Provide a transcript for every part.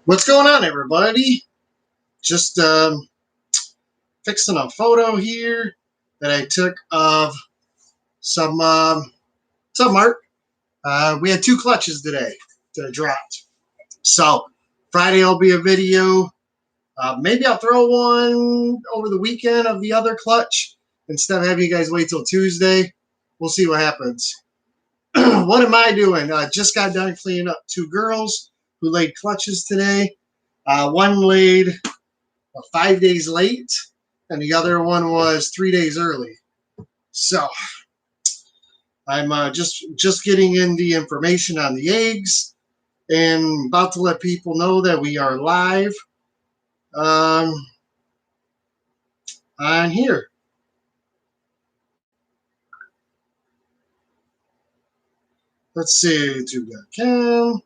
What's going on, everybody? Just fixing a photo here that I took of some art. We had 2 clutches today that dropped. So Friday will be a video. Maybe I'll throw one over the weekend of the other clutch instead of having you guys wait till Tuesday. We'll see what happens. What am I doing? Just got done cleaning up 2 girls who laid clutches today. One laid 5 days late, and the other one was 3 days early. So I'm just getting in the information on the eggs, and about to let people know that we are live on here. Let's see, 2.com.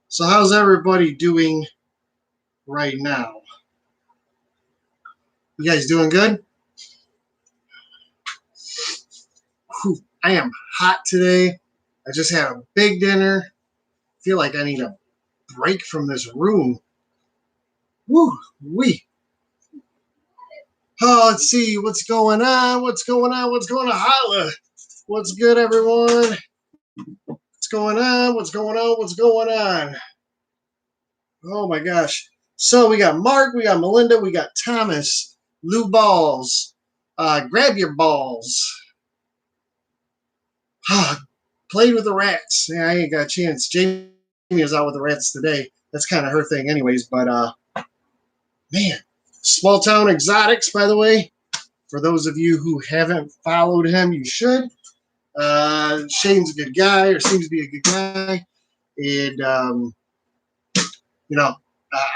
So how's everybody doing right now? You guys doing good? Whew, I am hot today. I just had a big dinner. Feel like I need a break from this room. Woo wee. Oh, let's see what's going on. What's going on? What's going on? Holla. What's good, everyone? What's going on? What's going on? What's going on? Oh my gosh. So we got Mark, we got Melinda, we got Thomas, Lou Balls. Grab your balls. Played with the rats. Yeah, I ain't got a chance. Jamie is out with the rats today. That's kind of her thing anyways, but man. Small Town Exotics, by the way. For those of you who haven't followed him, you should. Shane's a good guy, or seems to be a good guy. And,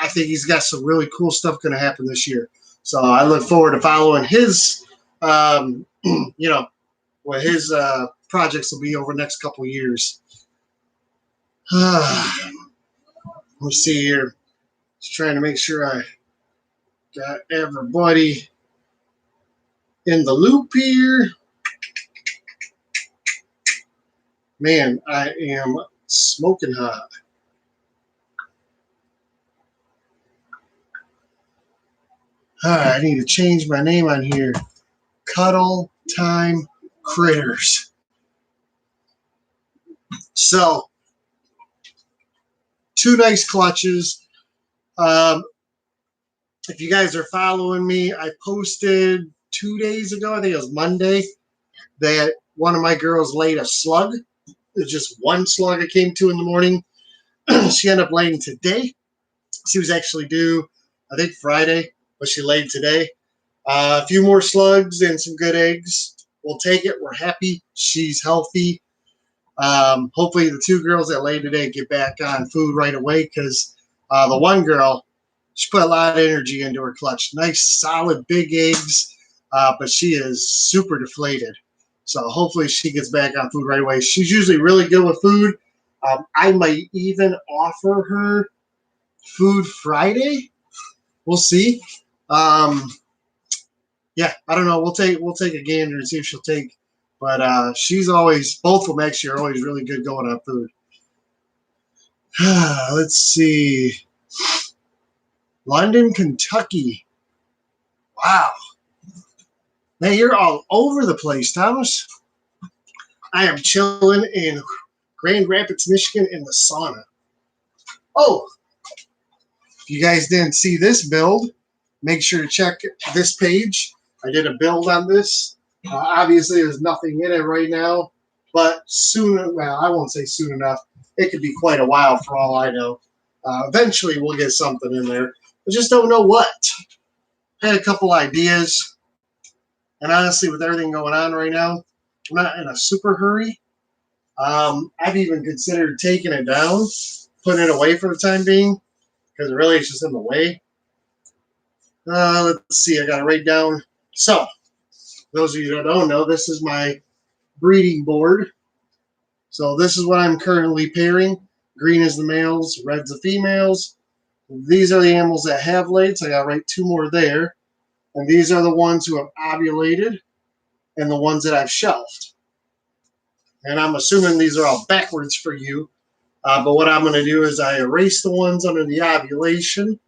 I think he's got some really cool stuff going to happen this year. So I look forward to following his, what his projects will be over the next couple of years. Let's see here. Just trying to make sure I got everybody in the loop here. Man, I am smoking hot. I need to change my name on here. Cuddle Time Critters. So, 2 nice clutches. If you guys are following me, I posted 2 days ago, I think it was Monday, that one of my girls laid a slug. It's just one slug I came to in the morning. She ended up laying today. She was actually due, I think, Friday, but she laid today. A few more slugs and some good eggs. We'll take it. We're happy. She's healthy. Hopefully the 2 girls that laid today get back on food right away, because the one girl, she put a lot of energy into her clutch. Nice, solid, big eggs, but she is super deflated. So hopefully she gets back on food right away. She's usually really good with food. I might even offer her food Friday. We'll see. Yeah, I don't know. We'll take a gander and see if she'll take. But she's always, both of them actually are always really good going on food. Let's see. London, Kentucky. Wow. Man, you're all over the place, Thomas. I am chilling in Grand Rapids, Michigan in the sauna. Oh, if you guys didn't see this build, make sure to check this page. I did a build on this. Obviously, there's nothing in it right now, but soon, well, I won't say soon enough. It could be quite a while for all I know. Eventually, we'll get something in there. I just don't know what. I had a couple ideas, and honestly, with everything going on right now, I'm not in a super hurry. I've even considered taking it down, putting it away for the time being, because really it's just in the way. Let's see, I got to write down. So, Those of you that don't know, this is my breeding board. So this is what I'm currently pairing. Green is the males, red's the females. These are the animals that have laid, so I got right 2 more there. And these are the ones who have ovulated and the ones that I've shelved. And I'm assuming these are all backwards for you. But what I'm going to do is I erase the ones under the ovulation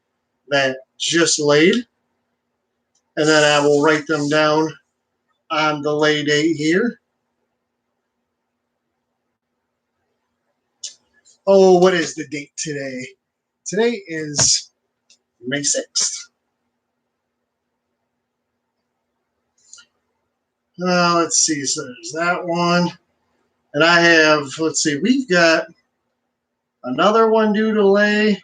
that just laid. And then I will write them down on the lay date here. Oh, what is the date today? Today is May 6th. Let's see. So there's that one. And I have, let's see, we've got another one due to lay, I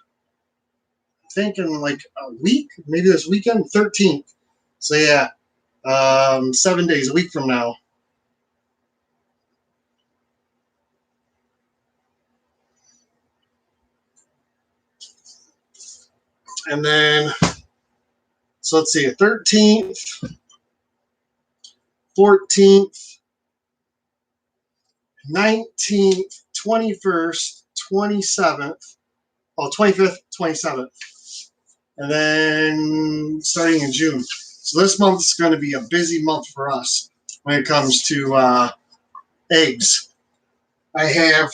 think in like a week, maybe this weekend, 13th. So yeah, 7 days, a week from now. And then, so let's see, 13th, 14th, 19th, 21st, 27th, 25th, 27th. And then starting in June. So this month is going to be a busy month for us when it comes to eggs. I have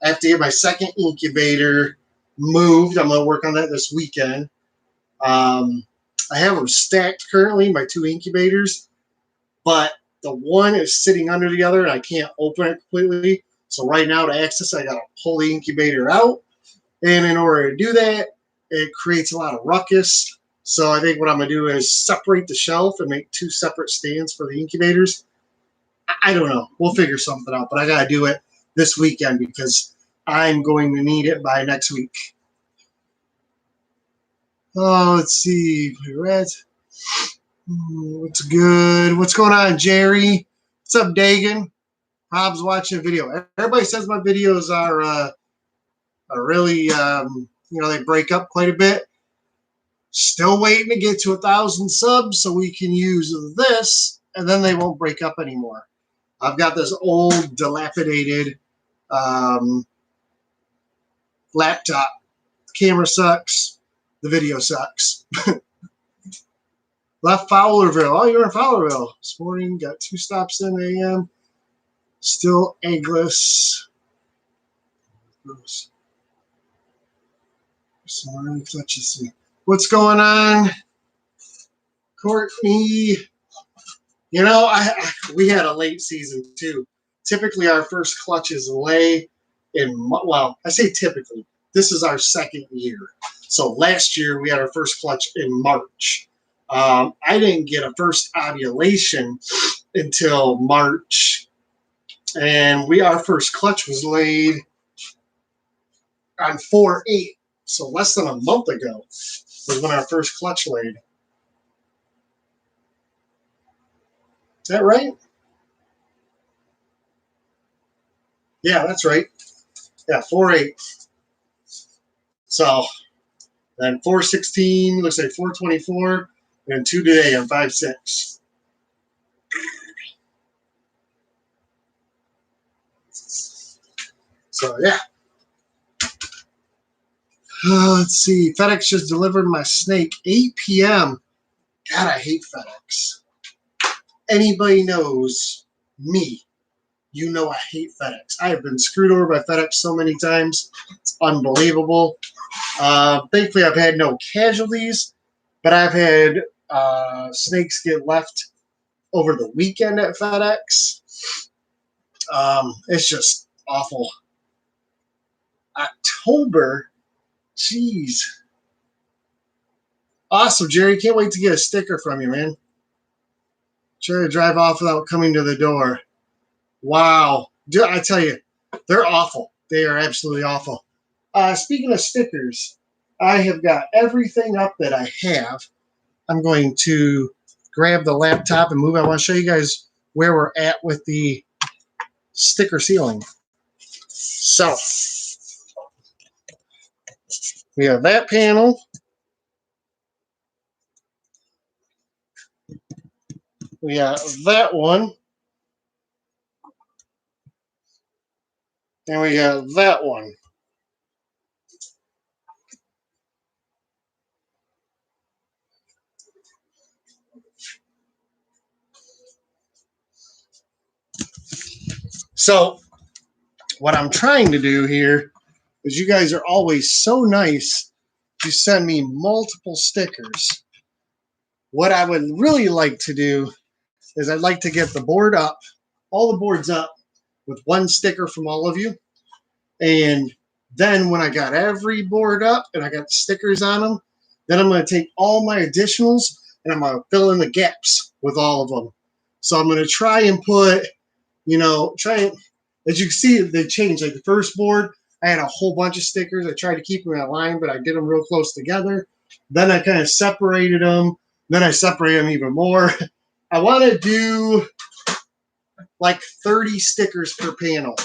to get my second incubator moved. I'm going to work on that this weekend. I have them stacked currently, my 2 incubators, but the one is sitting under the other and I can't open it completely. So right now to access it, I got to pull the incubator out. And in order to do that, it creates a lot of ruckus. So I think what I'm going to do is separate the shelf and make 2 separate stands for the incubators. I don't know. We'll figure something out, but I got to do it this weekend because I'm going to need it by next week. Oh, let's see. What's good? What's going on, Jerry? What's up, Dagan? Hobbs watching a video. Everybody says my videos are really, they break up quite a bit. Still waiting to get to 1,000 subs so we can use this, and then they won't break up anymore. I've got this old, dilapidated laptop. The camera sucks. The video sucks. Left Fowlerville. Oh, you're in Fowlerville. This morning, got 2 stops in a.m. Still eggless. What's going on, Courtney? You know, we had a late season too. Typically, our first clutches lay in, well, I say typically. This is our 2nd year. So last year, we had our first clutch in March. I didn't get a first ovulation until March. And our first clutch was laid on 4/8. So less than a month ago was when our first clutch laid. Is that right? Yeah, that's right. Yeah, 4/8. So then 4/16 looks like 4/24, and 2 today on 5/6. So yeah. Let's see. FedEx just delivered my snake 8 p.m. God, I hate FedEx. Anybody knows me, you know I hate FedEx. I have been screwed over by FedEx so many times. It's unbelievable. Thankfully, I've had no casualties, but I've had snakes get left over the weekend at FedEx. It's just awful. October, jeez. Awesome, Jerry. Can't wait to get a sticker from you, man. Try to drive off without coming to the door. Wow. I tell you, they're awful. They are absolutely awful. Speaking of stickers, I have got everything up that I have. I'm going to grab the laptop and move. I want to show you guys where we're at with the sticker sealing. So, we have that panel. We got that one. And we got that one. So what I'm trying to do here is you guys are always so nice to send me multiple stickers. What I would really like to do is I'd like to get the board up, all the boards up with one sticker from all of you. And then when I got every board up and I got the stickers on them, then I'm going to take all my additionals and I'm going to fill in the gaps with all of them. So I'm going to try and put, as you can see, they changed. Like the first board, I had a whole bunch of stickers. I tried to keep them in line, but I did them real close together. Then I kind of separated them. Then I separated them even more. I want to do like 30 stickers per panel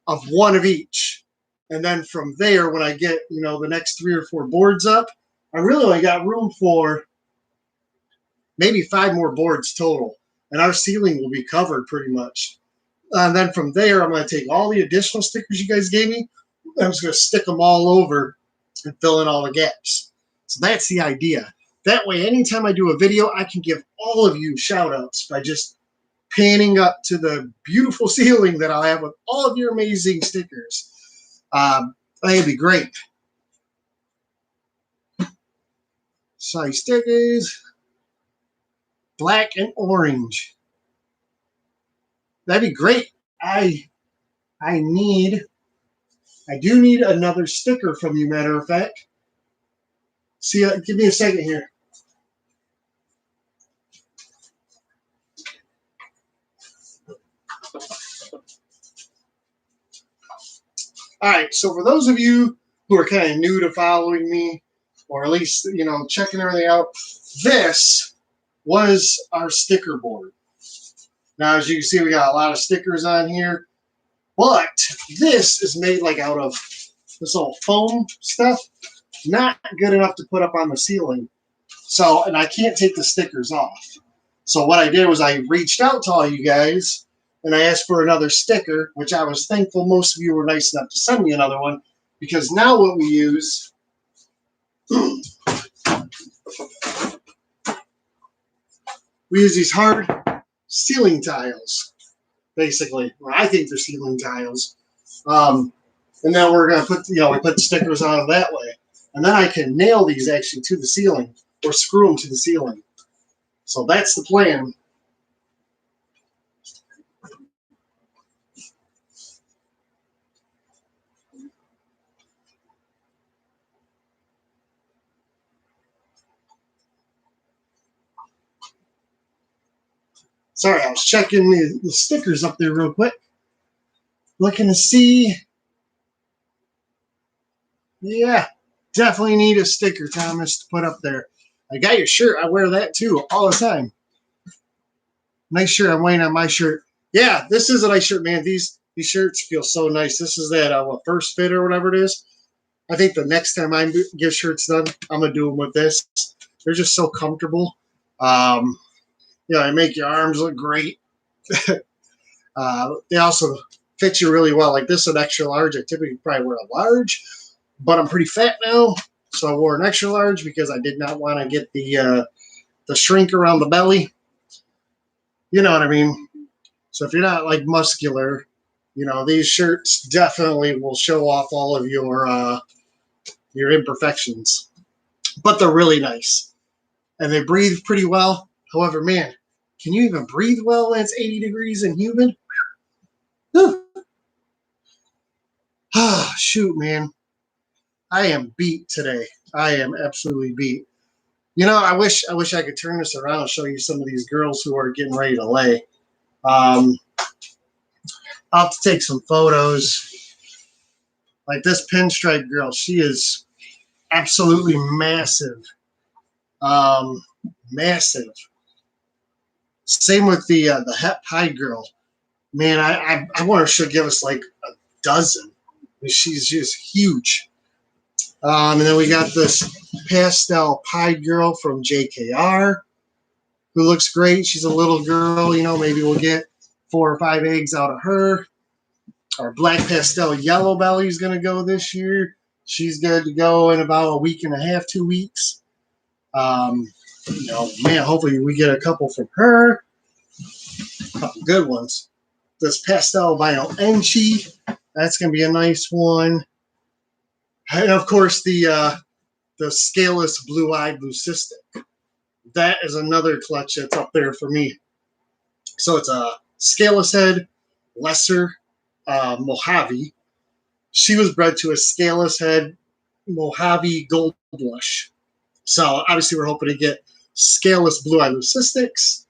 of one of each. And then from there, when I get, the next 3 or 4 boards up, I really only got room for maybe 5 more boards total. And our ceiling will be covered pretty much. And then from there, I'm going to take all the additional stickers you guys gave me. I'm just going to stick them all over and fill in all the gaps. So that's the idea. That way, anytime I do a video, I can give all of you shout outs by just panning up to the beautiful ceiling that I'll have with all of your amazing stickers. That'd be great. Size stickers, black and orange. That'd be great. I do need another sticker from you, matter of fact. See, give me a second here. All right, so for those of you who are kind of new to following me, or at least, checking everything out, this was our sticker board. Now, as you can see, we got a lot of stickers on here, but this is made like out of this little foam stuff. Not good enough to put up on the ceiling. So, and I can't take the stickers off. So what I did was I reached out to all you guys and I asked for another sticker, which I was thankful most of you were nice enough to send me another one, because now what we use these hard ceiling tiles, basically. Well, I think they're ceiling tiles. And then we're going to put, we put stickers on them that way. And then I can nail these actually to the ceiling or screw them to the ceiling. So that's the plan. Sorry, I was checking the stickers up there real quick. Looking to see. Yeah, definitely need a sticker, Thomas, to put up there. I got your shirt. I wear that too all the time. Nice shirt. I'm wearing on my shirt. Yeah, this is a nice shirt, man. These shirts feel so nice. This is that first fit or whatever it is. I think the next time I get shirts done, I'm gonna do them with this. They're just so comfortable. They make your arms look great. They also fit you really well. Like this is an extra large. I typically probably wear a large, but I'm pretty fat now, so I wore an extra large because I did not want to get the shrink around the belly. You know what I mean? So if you're not like muscular, these shirts definitely will show off all of your imperfections. But they're really nice. And they breathe pretty well. However, man, can you even breathe well when it's 80 degrees and humid? Ah, shoot, man. I am beat today. I am absolutely beat. I wish I could turn this around and show you some of these girls who are getting ready to lay. I'll have to take some photos. Like this pinstripe girl, she is absolutely massive. Massive. Same with the Hep High girl. Man, I want her to give us like a dozen. She's just huge. And then we got this pastel pie girl from JKR. who looks great. She's a little girl, you know, maybe we'll get 4 or 5 eggs out of her. Our black pastel yellow belly is going to go this year. She's good to go in about a week and a half, 2 weeks. You know, man, hopefully we get a couple from her. A couple good ones. This pastel vinyl Enchi, that's going to be a nice one. And of course, the scaleless blue-eyed leucistic. That is another clutch that's up there for me. So it's a scaleless head, lesser Mojave. She was bred to a scaleless head Mojave gold blush. So obviously we're hoping to get scaleless blue-eyed leucistics.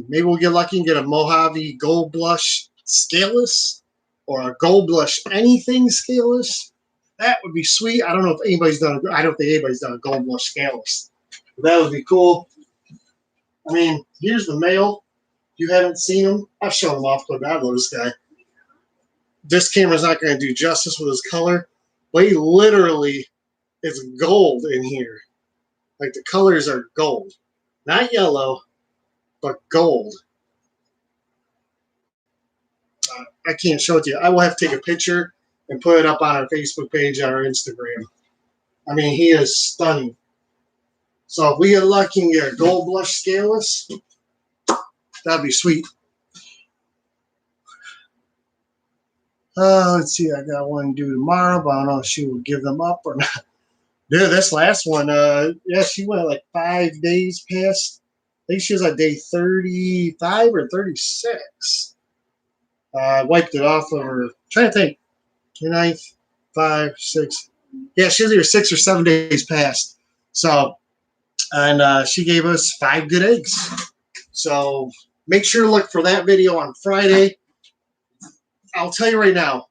Maybe we'll get lucky and get a Mojave gold blush scaleless or a gold blush anything scaleless. That would be sweet. I don't know if anybody's done. I don't think anybody's done a gold blush scaleless. That would be cool. I mean, here's the male. If you haven't seen him, I've shown him off, but I love this guy. This camera's not going to do justice with his color, but he literally is gold in here. Like the colors are gold, not yellow, but gold. I can't show it to you. I will have to take a picture and put it up on our Facebook page and our Instagram. I mean, he is stunning. So if we get lucky and get a gold blush scaleless, that'd be sweet. Let's see. I got one due tomorrow, but I don't know if she will give them up or not. Dude, this last one, yeah, she went like 5 days past. I think she was at day 35 or 36. Wiped it off of her. Trying to think. 29th, 5, 6. Yeah, she was either 6 or 7 days past. So, and she gave us 5 good eggs. So make sure to look for that video on Friday. I'll tell you right now,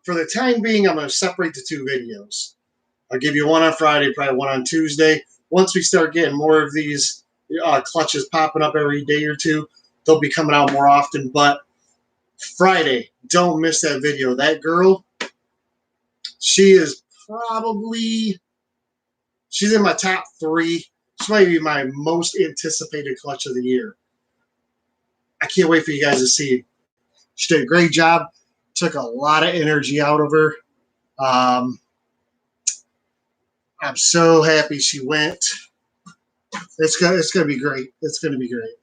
for the time being, I'm going to separate the 2 videos. I'll give you one on Friday, probably one on Tuesday. Once we start getting more of these clutches popping up every day or two, they'll be coming out more often. But Friday, don't miss that video. That girl, she is probably, she's in my top 3. She might be my most anticipated clutch of the year. I can't wait for you guys to see. She did a great job. Took a lot of energy out of her. I'm so happy she went. It's gonna be great. It's gonna be great.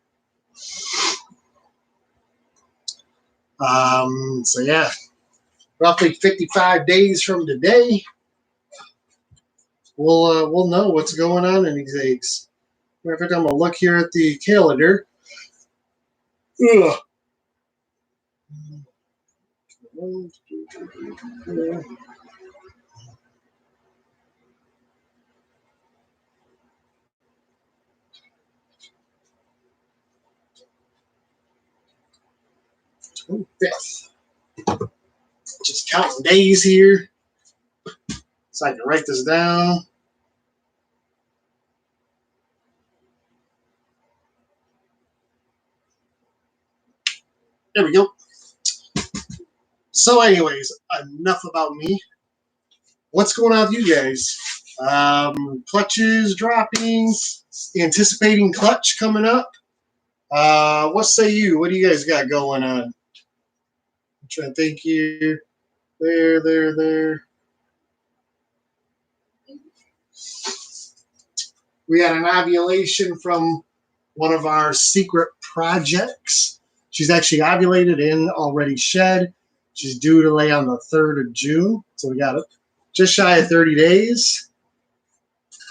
So yeah, roughly 55 days from today, we'll know what's going on in these eggs. Matter of fact, I'm gonna look here at the calendar. Ugh. 25th. Just counting days here, so I can write this down. There we go. So anyways, enough about me. What's going on with you guys? Clutches dropping, anticipating clutch coming up. What say you? What do you guys got going on? I'm trying to think here. There. We had an ovulation from one of our secret projects. She's actually ovulated and already shed. She's due to lay on the 3rd of June. So we got it just shy of 30 days.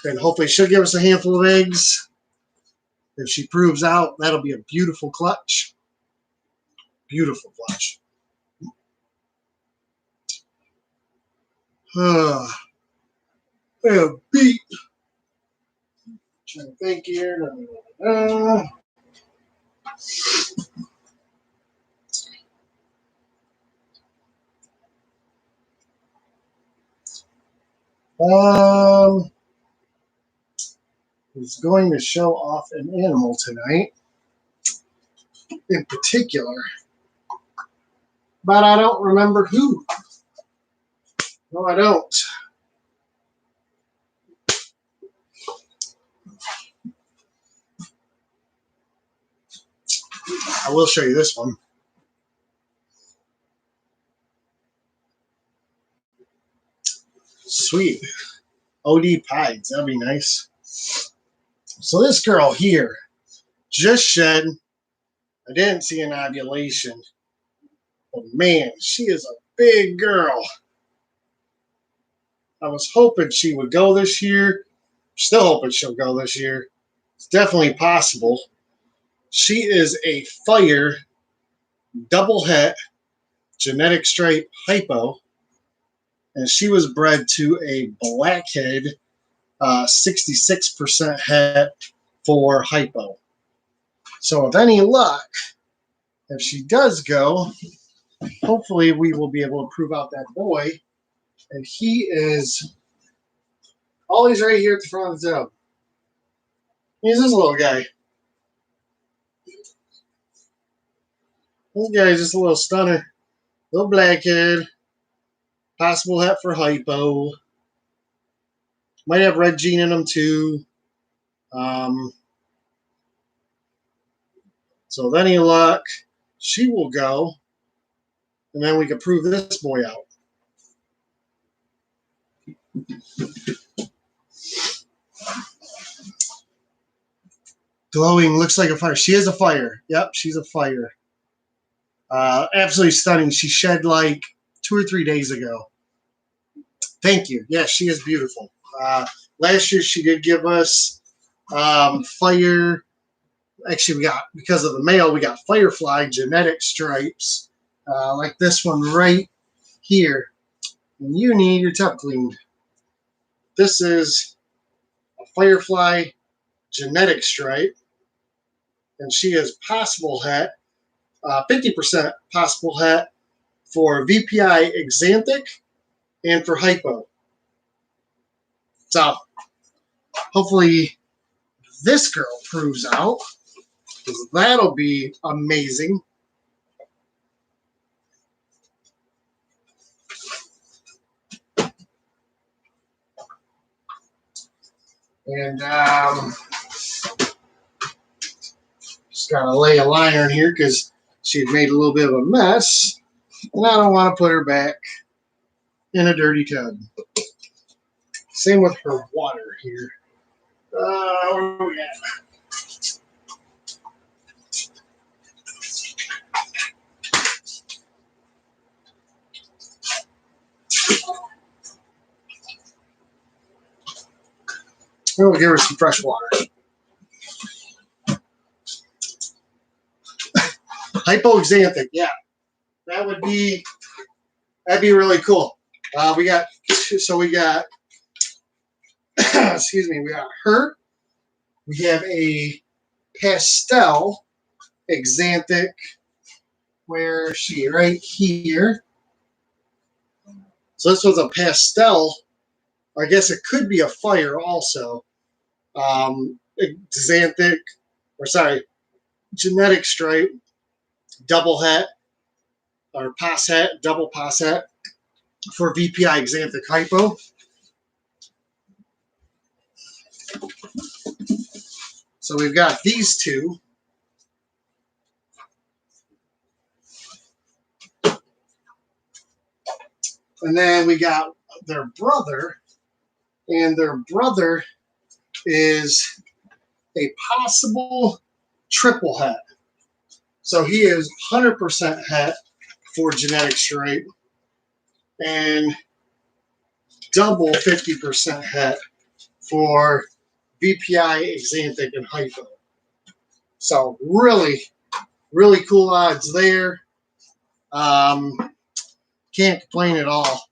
And hopefully she'll give us a handful of eggs. If she proves out, that'll be a beautiful clutch. Beautiful clutch. A beat. Trying to think here. Is going to show off an animal tonight, in particular, but I don't remember who. No, I don't. I will show you this one. Sweet. OD Pides. That'd be nice. So this girl here just shed. I didn't see an ovulation. But man, she is a big girl. I was hoping she would go this year. Still hoping she'll go this year. It's definitely possible. She is a fire double het genetic stripe hypo, and she was bred to a blackhead 66% het for hypo. So with any luck, if she does go, hopefully we will be able to prove out that boy. And he is always right here at the front of the tub. He's this little guy. This guy is just a little stunner. Little blackhead. Possible het for hypo. Might have red gene in him too. So with any luck, she will go. And then we can prove this boy out. Glowing, looks like a fire. She is a fire. Yep, she's a fire. Absolutely stunning. She shed like 2 or 3 days ago. Thank you. Yeah, she is beautiful. Last year she did give us fire. Actually, we got, because of the male, we got Firefly genetic stripes, like this one right here. And you need your tub cleaned. This is a Firefly genetic stripe, and she is possible het, 50% possible het for VPI exanthic and for hypo. So hopefully this girl proves out, because that'll be amazing. And just got to lay a liner in here because she had made a little bit of a mess. And I don't want to put her back in a dirty tub. Same with her water here. Where are we at? We'll give her some fresh water. Hypoxanthic, yeah. That'd be really cool. We got excuse me, we got her. We have a pastel exanthic, where is she? Right here. So this was a pastel. I guess it could be a fire also. Xanthic, or sorry, genetic stripe, double het, or pos het, double pos het for VPI exanthic hypo. So we've got these two. And then we got their brother, and their brother is a possible triple het. So he is 100% het for genetic stripe and double 50% het for VPI exanthic and hypo. So really, really cool odds there. Can't complain at all.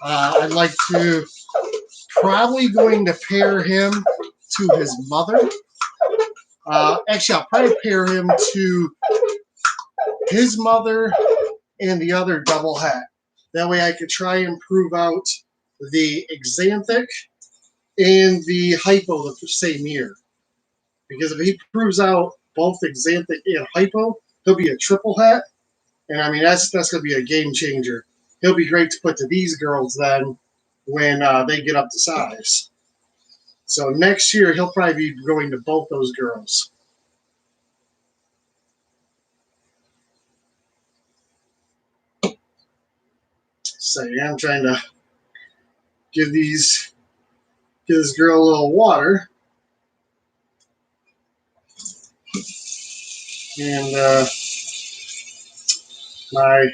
I'd like to probably going to pair him to his mother. Actually, I'll probably pair him to his mother and the other double het. That way I could try and prove out the exanthic and the hypo the same year. Because if he proves out both exanthic and hypo, he'll be a triple het. And I mean, that's going to be a game changer. He'll be great to put to these girls then when they get up to size. So next year, he'll probably be going to both those girls. So yeah, I'm trying to give this girl a little water. And my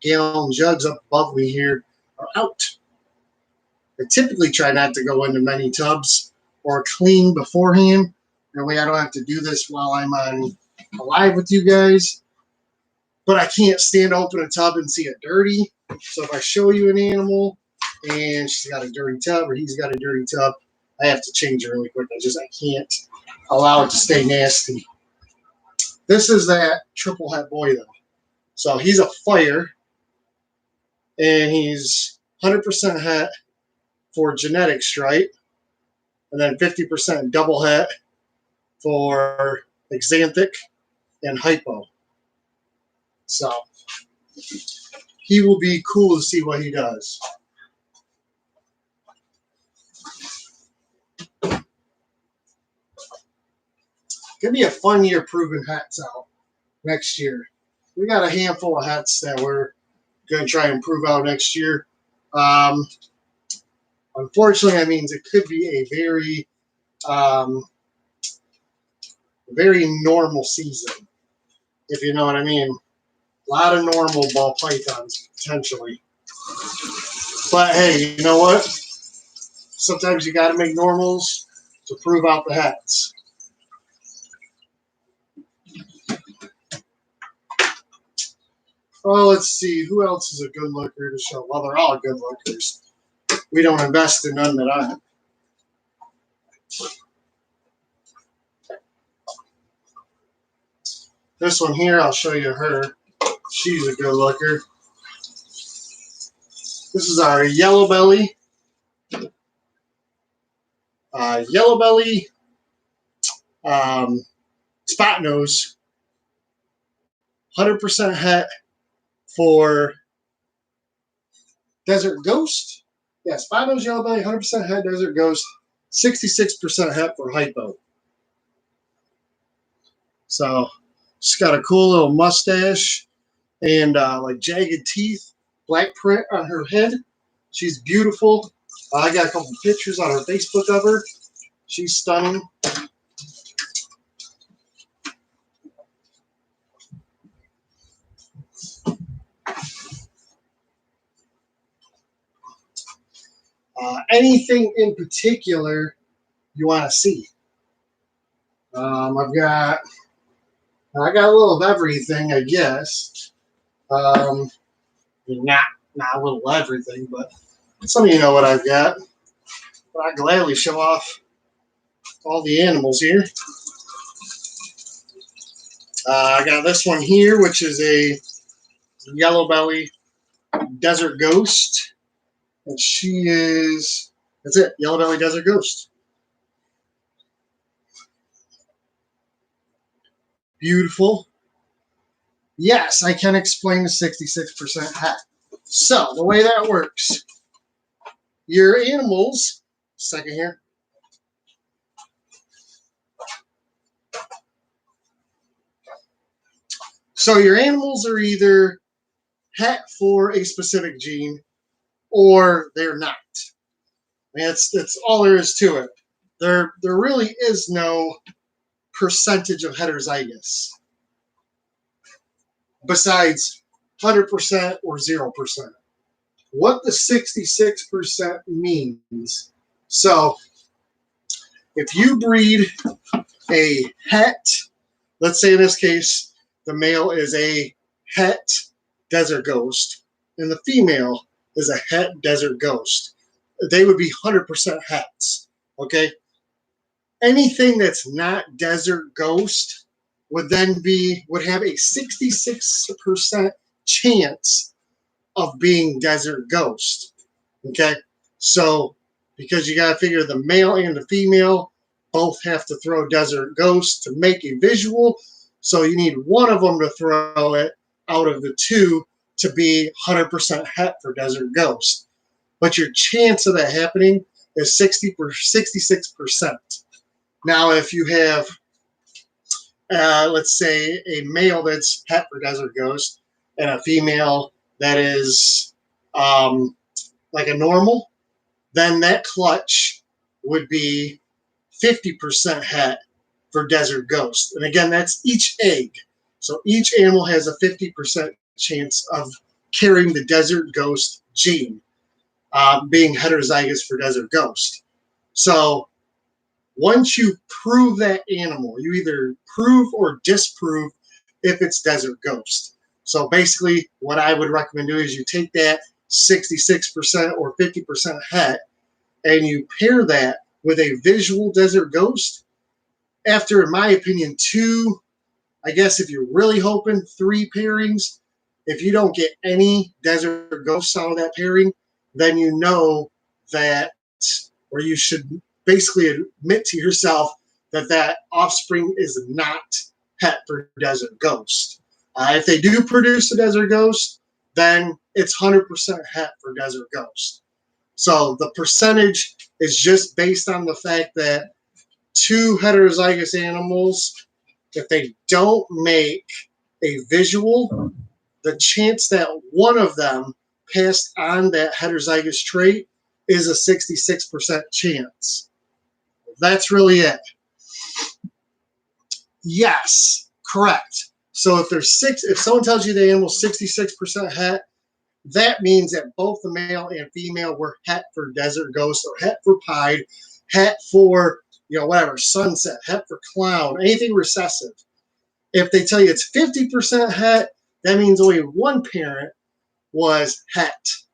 gallon jugs up above me here are out. I typically try not to go into many tubs or clean beforehand. That way I don't have to do this while I'm on live with you guys. But I can't stand to open a tub and see it dirty. So if I show you an animal and she's got a dirty tub or he's got a dirty tub, I have to change it really quick. I can't allow it to stay nasty. This is that triple het boy though. So he's a fire and he's 100% het for genetic stripe and then 50% double het for xanthic and hypo. So he will be cool to see what he does. Gonna be a fun year proving hats out next year. We got a handful of hats that we're gonna try and prove out next year. Unfortunately, that means it could be a very normal season, if you know what I mean. A lot of normal ball pythons potentially. But hey, you know what? Sometimes you got to make normals to prove out the hats. Oh, let's see. Who else is a good looker to show? Well, they're all good lookers. We don't invest in none that aren't. This one here, I'll show you her. She's a good looker. This is our yellow belly. Spot nose. 100% het for Desert Ghost. Yeah, spot nose yellow belly, 100% het Desert Ghost. 66% het for hypo. So she's got a cool little mustache and like jagged teeth, black print on her head. She's beautiful. I got a couple pictures on her Facebook of her. She's stunning. Anything in particular you want to see? I got a little of everything, I guess. Not a little of everything, but some of you know what I've got. But I gladly show off all the animals here. I got this one here, which is a yellow belly Desert Ghost. And she is, that's it, yellow belly Desert Ghost. Beautiful. Yes, I can explain the 66% het. So the way that works, your animals, second here. So your animals are either het for a specific gene or they're not. I mean, that's all there is to it. There really is no percentage of heterozygous besides 100% or 0%. What the 66% means. So if you breed a het, let's say in this case, the male is a het Desert Ghost and the female is a het Desert Ghost. They would be 100% hets, okay? Anything that's not Desert Ghost would have a 66% chance of being Desert Ghost, okay? So because you got to figure the male and the female both have to throw Desert Ghost to make a visual, so you need one of them to throw it out of the two to be 100% het for Desert Ghost. But your chance of that happening is 66%. Now, if you have, let's say, a male that's het for Desert Ghost and a female that is like a normal, then that clutch would be 50% het for Desert Ghost. And again, that's each egg. So each animal has a 50% chance of carrying the Desert Ghost gene, being heterozygous for Desert Ghost. So once you prove that animal, you either prove or disprove if it's Desert Ghost. So basically, what I would recommend doing is you take that 66% or 50% het and you pair that with a visual Desert Ghost. After, in my opinion, 2, I guess if you're really hoping, 3 pairings, if you don't get any Desert Ghosts out of that pairing, then you know that, or you should basically admit to yourself that that offspring is not het for Desert Ghost. If they do produce a Desert Ghost, then it's 100% het for Desert Ghost. So the percentage is just based on the fact that 2 heterozygous animals, if they don't make a visual, the chance that one of them passed on that heterozygous trait is a 66% chance. That's really it. Yes, correct. So if someone tells you the animal's 66% het, that means that both the male and female were het for Desert Ghost, or het for pied, het for, whatever, sunset, het for clown, anything recessive. If they tell you it's 50% het, that means only one parent was het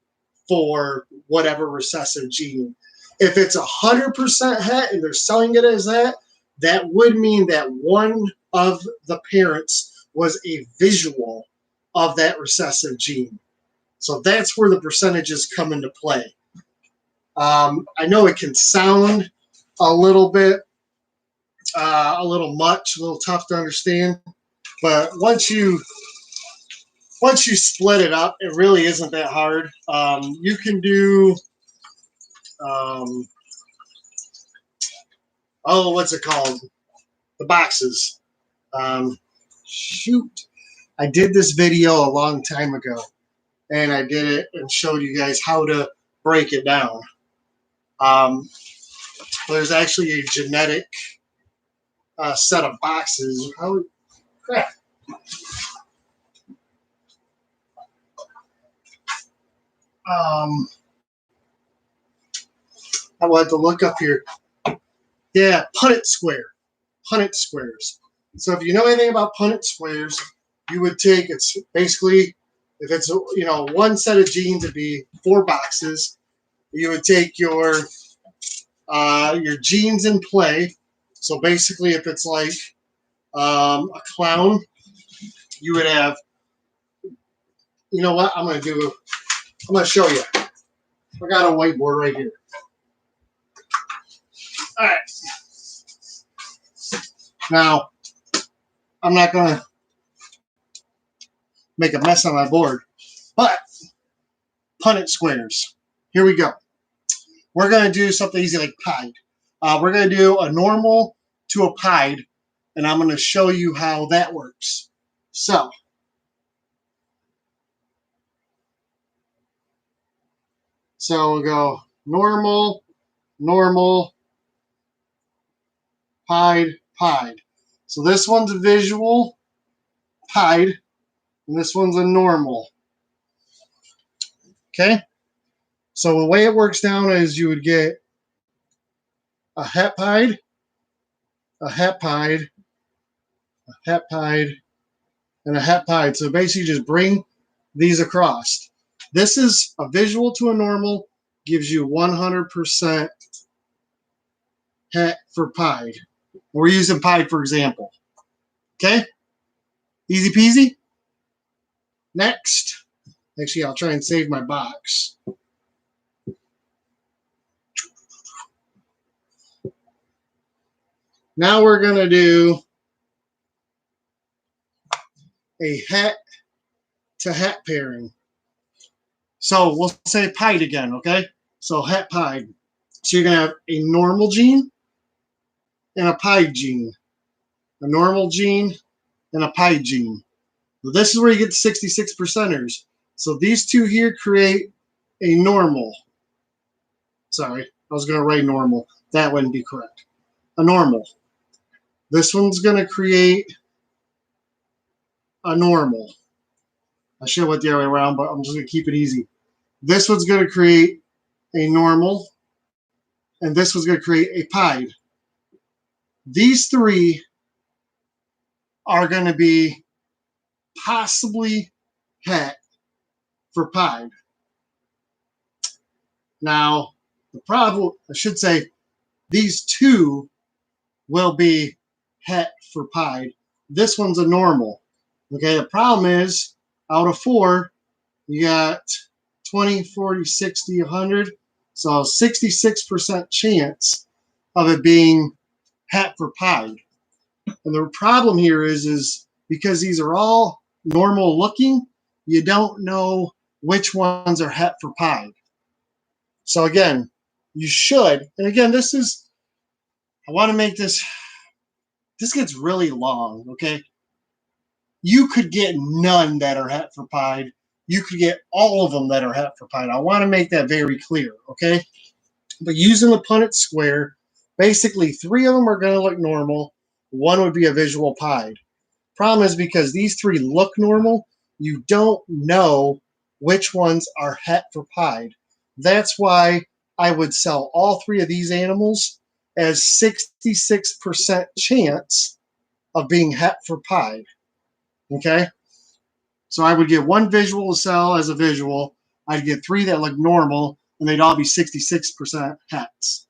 for whatever recessive gene. If it's 100% het and they're selling it as that would mean that one of the parents was a visual of that recessive gene. So that's where the percentages come into play. I know it can sound a little bit, a little much, a little tough to understand, but once you split it up, it really isn't that hard. You can do, what's it called? The boxes. Shoot. I did this video a long time ago, and I did it and showed you guys how to break it down. There's actually a genetic set of boxes. Crap. I will have to look up here. Yeah, Punnett square. Punnett squares. So if you know anything about Punnett squares, you would take, it's basically, if it's, one set of genes, it'd be 4 boxes. You would take your genes in play. So basically, if it's like a clown, you would have, you know what, I'm going to show you. I got a whiteboard right here. All right. Now, I'm not going to make a mess on my board, but Punnett squares. Here we go. We're going to do something easy like pied. We're going to do a normal to a pied, and I'm going to show you how that works. So, we'll go normal, normal, pied, pied. So this one's a visual pied, and this one's a normal. Okay? So the way it works down is you would get a het pied, a het pied, a het pied, and a het pied. So basically just bring these across. This is a visual to a normal, gives you 100% het for pied. We're using pied for example. Okay? Easy peasy. Next. Actually, I'll try and save my box. Now we're going to do a het to het pairing. So we'll say pied again, okay? So het pied. So you're going to have a normal gene and a pied gene. A normal gene and a pied gene. So this is where you get the 66%ers. So these two here create a normal. Sorry, I was going to write normal. That wouldn't be correct. A normal. This one's going to create a normal. I should have went the other way around, but I'm just going to keep it easy. This one's going to create a normal, and this one's going to create a pied. These three are going to be possibly het for pied. Now, the problem, I should say, these two will be het for pied. This one's a normal. Okay, the problem is, out of 4, you got 20, 40, 60, 100. So 66% chance of it being het for pied. And the problem here is because these are all normal looking, you don't know which ones are het for pied. So again, you should, and again, I want to make this gets really long, okay? You could get none that are het for pied. You could get all of them that are het for pied. I want to make that very clear, okay? But using the Punnett square, basically 3 of them are going to look normal. 1 would be a visual pied. Problem is because these 3 look normal, you don't know which ones are het for pied. That's why I would sell all 3 of these animals as 66% chance of being het for pied. Okay? So I would get 1 visual to sell as a visual. I'd get 3 that look normal, and they'd all be 66% hets.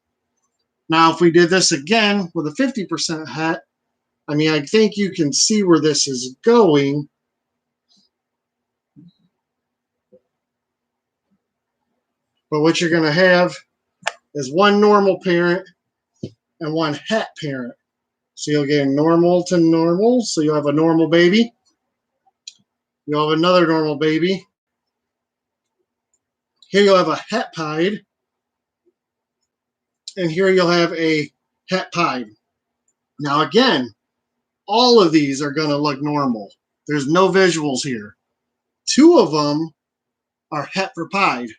Now, if we did this again with a 50% het, I mean, I think you can see where this is going. But what you're going to have is 1 normal parent and 1 het parent. So you'll get normal to normal. So you'll have a normal baby. You'll have another normal baby. Here you'll have a het pied. And here you'll have a het pied. Now again, all of these are going to look normal. There's no visuals here. 2 of them are het for pied,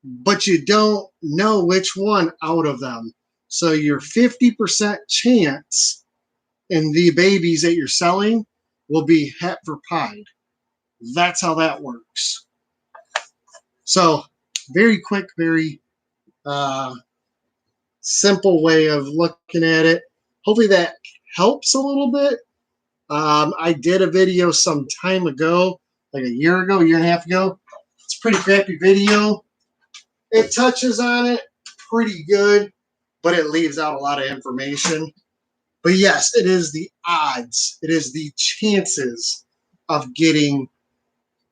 but you don't know which one out of them. So your 50% chance in the babies that you're selling will be het for pied. That's how that works. So very quick, very simple way of looking at it. Hopefully that helps a little bit. I did a video some time ago, like a year and a half ago. It's a pretty crappy video. It touches on it pretty good, but it leaves out a lot of information. But yes, it is the odds. It is the chances of getting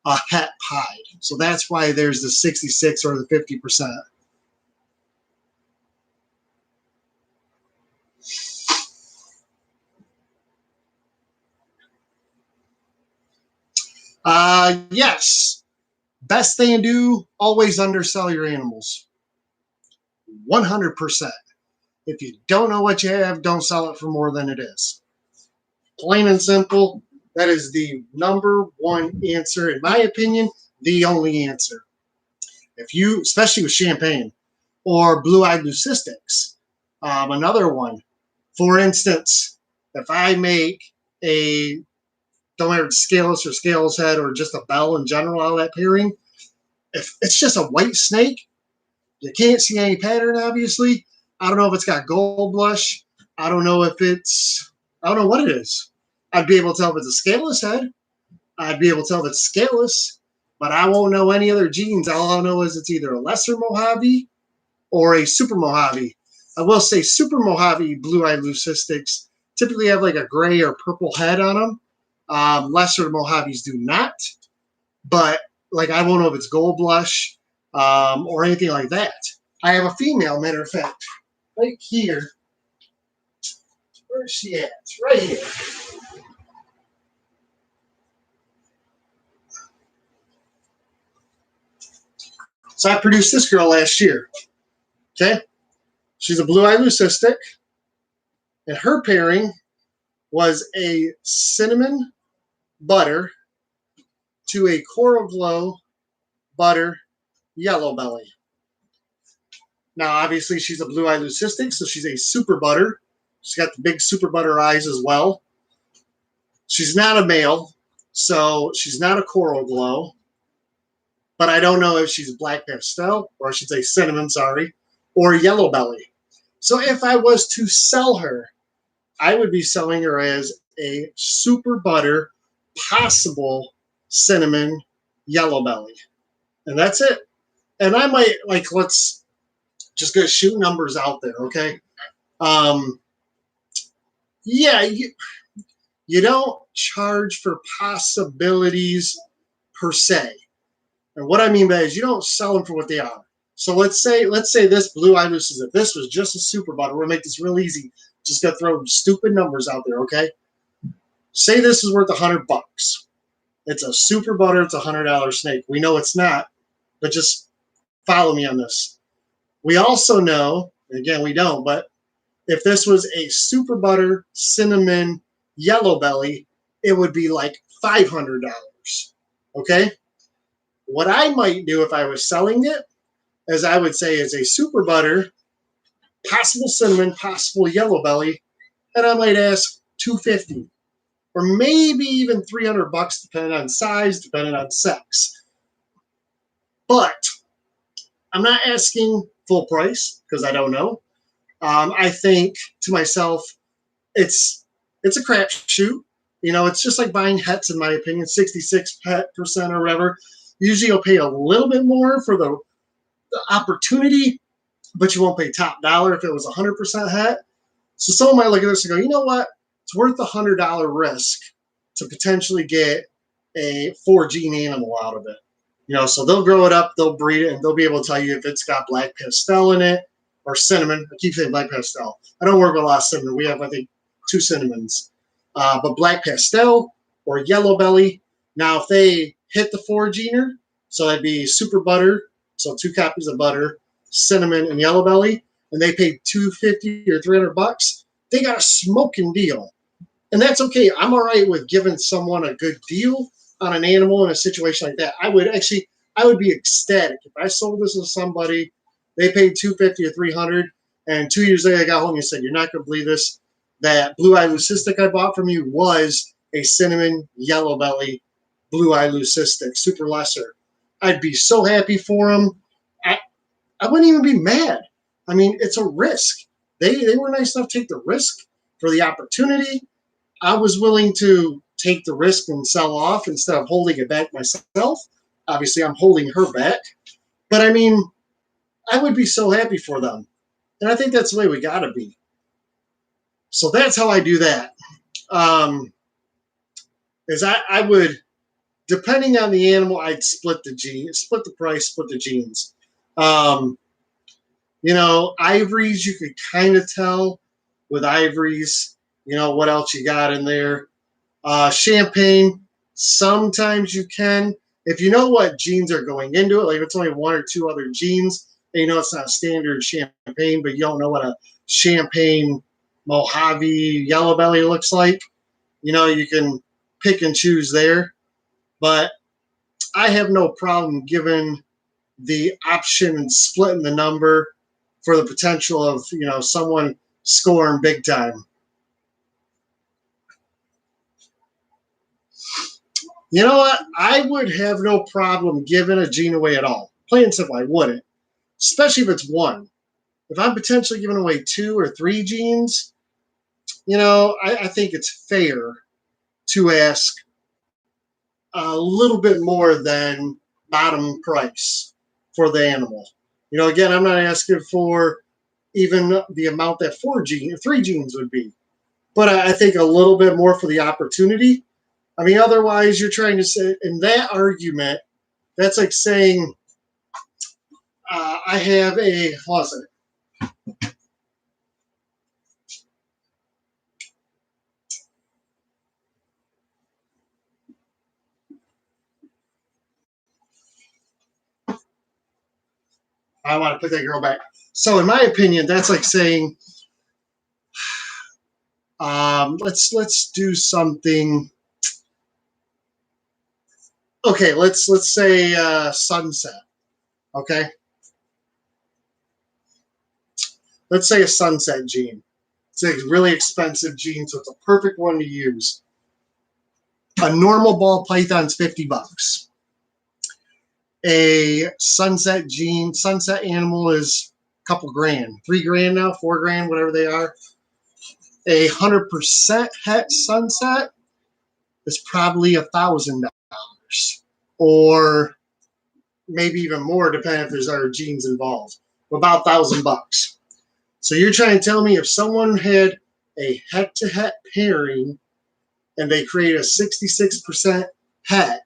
a het pied. So that's why there's the 66 or the 50%. Yes. Best thing to do, always undersell your animals. 100%. If you don't know what you have, don't sell it for more than it is. Plain and simple. That is the number 1 answer, in my opinion, the only answer. If you, especially with champagne or blue-eyed leucistics, another one. For instance, if I make a, don't matter scaleless or scaleless head or just a bell in general out of that pairing, if it's just a white snake, you can't see any pattern, obviously. I don't know if it's got gold blush. I don't know what it is. I'd be able to tell if it's a scaleless head. I'd be able to tell if it's scaleless, but I won't know any other genes. All I'll know is it's either a lesser Mojave or a super Mojave. I will say super Mojave blue-eyed leucistics typically have like a gray or purple head on them. Lesser Mojaves do not, but like I won't know if it's gold blush or anything like that. I have a female, matter of fact, right here. Where's she at? Right here. So I produced this girl last year. Okay? She's a blue-eyed leucistic. And her pairing was a cinnamon butter to a Coral Glow Butter Yellow Belly. Now, obviously, she's a blue eye leucistic, so she's a super butter. She's got the big super butter eyes as well. She's not a male, so she's not a Coral Glow. But I don't know if she's black pastel, or I should say cinnamon, sorry, or yellow belly. So if I was to sell her, I would be selling her as a super butter, possible cinnamon yellow belly. And that's it. And I might, like, let's just go shoot numbers out there, okay? Yeah, you don't charge for possibilities per se. And what I mean by is you don't sell them for what they are. So let's say this blue eye leucistic, if this was just a super butter, we're gonna make this real easy. Just gonna throw stupid numbers out there, okay? Say this is worth $100. It's a super butter, it's $100 snake. We know it's not, but just follow me on this. We also know, again, we don't, but if this was a super butter cinnamon yellow belly, it would be like $500. Okay? What I might do if I was selling it, as I would say, is a super butter, possible cinnamon, possible yellow belly, and I might ask $250 or maybe even $300, depending on size, depending on sex. But I'm not asking full price because I don't know. I think to myself, it's a crapshoot. You know, it's just like buying hets, in my opinion, 66% or whatever. Usually you'll pay a little bit more for the opportunity, but you won't pay top dollar if it was 100% het. So someone might look at this and go, you know what? It's worth the $100 risk to potentially get a 4-gene animal out of it. You know, so they'll grow it up, they'll breed it, and they'll be able to tell you if it's got black pastel in it or cinnamon. I keep saying black pastel. I don't work with a lot of cinnamon. We have, I think, 2 cinnamons. But black pastel or yellow belly. Now, if they hit the 4-gener, so that'd be super butter, so 2 copies of butter, cinnamon, and yellow belly, and they paid $250 or $300, they got a smoking deal. And that's okay. I'm all right with giving someone a good deal on an animal in a situation like that. I would be ecstatic if I sold this to somebody, they paid $250 or $300, and 2 years later I got home and said, "You're not going to believe this. That blue eye leucistic I bought from you was a cinnamon yellow belly blue eye leucistic, super lesser." I'd be so happy for them. I wouldn't even be mad. I mean, it's a risk. They were nice enough to take the risk for the opportunity. I was willing to take the risk and sell off instead of holding it back myself. Obviously, I'm holding her back. But I mean, I would be so happy for them. And I think that's the way we got to be. So that's how I do that. Is I would, depending on the animal, I'd split the price, split the genes. You know, ivories, you could kind of tell with ivories, you know, what else you got in there. Champagne, sometimes you can. If you know what genes are going into it, like if it's only 1 or 2 other genes, and you know it's not standard champagne, but you don't know what a champagne Mojave yellow belly looks like, you know, you can pick and choose there. But I have no problem giving the option and splitting the number for the potential of, you know, someone scoring big time. You know what? I would have no problem giving a gene away at all. Plain and simple, I wouldn't. Especially if it's one. If I'm potentially giving away 2 or 3 genes, you know, I think it's fair to ask a little bit more than bottom price for the animal. You know, again, I'm not asking for even the amount that 3 genes would be, but I think a little bit more for the opportunity. I mean, otherwise, you're trying to say in that argument, that's like saying I have a closet. I want to put that girl back. So, in my opinion, that's like saying, let's do something Okay, let's say sunset. Okay, let's say a sunset gene. It's a really expensive gene, so it's a perfect one to use. A normal ball python's $50. A sunset gene, sunset animal is a couple grand, $3 now, $4, whatever they are. 100% het sunset is probably $1,000, or maybe even more, depending if there's other genes involved. About $1,000. So you're trying to tell me if someone had a het-to-het pairing and they create a 66% het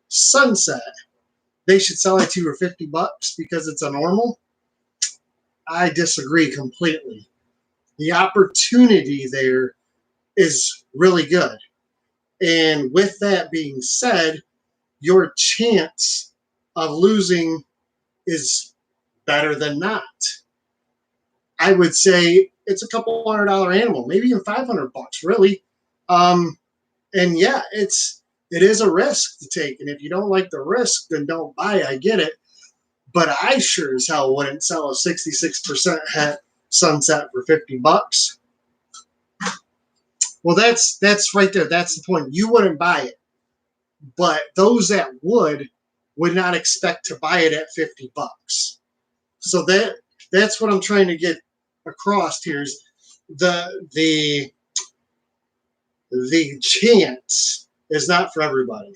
sunset, they should sell it to you for $50 because it's a normal? I disagree completely. The opportunity there is really good. And with that being said, your chance of losing is better than not. I would say it's a couple $100 animal, maybe even $500, really. And yeah, it is a risk to take. And if you don't like the risk, then don't buy it. I get it. But I sure as hell wouldn't sell a 66% het sunset for $50. Well, that's right there. That's the point. You wouldn't buy it. But those that would not expect to buy it at $50. So that's what I'm trying to get across here is the chance is not for everybody.